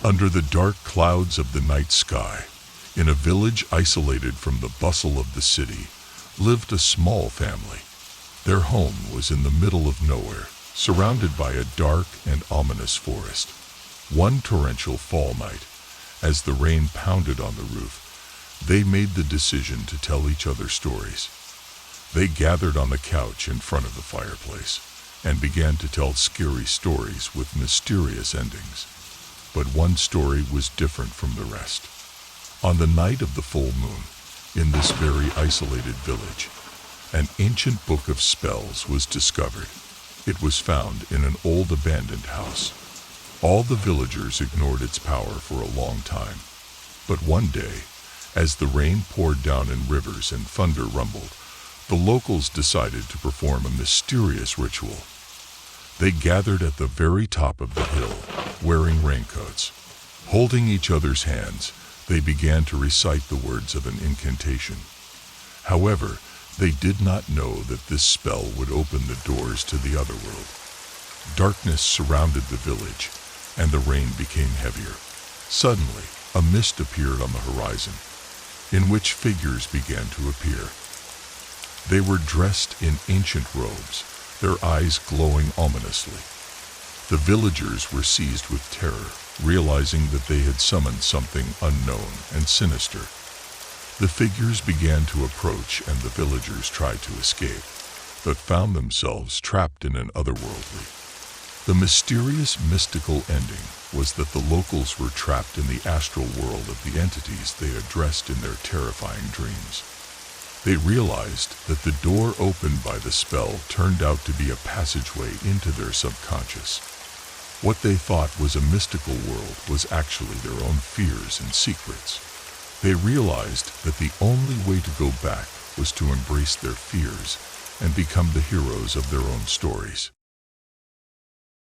Under the dark clouds of the night sky, in a village isolated from the bustle of the city, lived a small family. Their home was in the middle of nowhere, surrounded by a dark and ominous forest. One torrential fall night, as the rain pounded on the roof, they made the decision to tell each other stories. They gathered on the couch in front of the fireplace and began to tell scary stories with mysterious endings. But one story was different from the rest. On the night of the full moon, in this very isolated village, an ancient book of spells was discovered. It was found in an old abandoned house. All the villagers ignored its power for a long time. But one day, as the rain poured down in rivers and thunder rumbled, the locals decided to perform a mysterious ritual. They gathered at the very top of the hill, wearing raincoats. Holding each other's hands, they began to recite the words of an incantation. However, they did not know that this spell would open the doors to the Otherworld. Darkness surrounded the village, and the rain became heavier. Suddenly, a mist appeared on the horizon, in which figures began to appear. They were dressed in ancient robes, their eyes glowing ominously. The villagers were seized with terror, realizing that they had summoned something unknown and sinister. The figures began to approach, and the villagers tried to escape, but found themselves trapped in an otherworldly. The mysterious mystical ending was that the locals were trapped in the astral world of the entities they addressed in their terrifying dreams. They realized that the door opened by the spell turned out to be a passageway into their subconscious. What they thought was a mystical world was actually their own fears and secrets. They realized that the only way to go back was to embrace their fears and become the heroes of their own stories.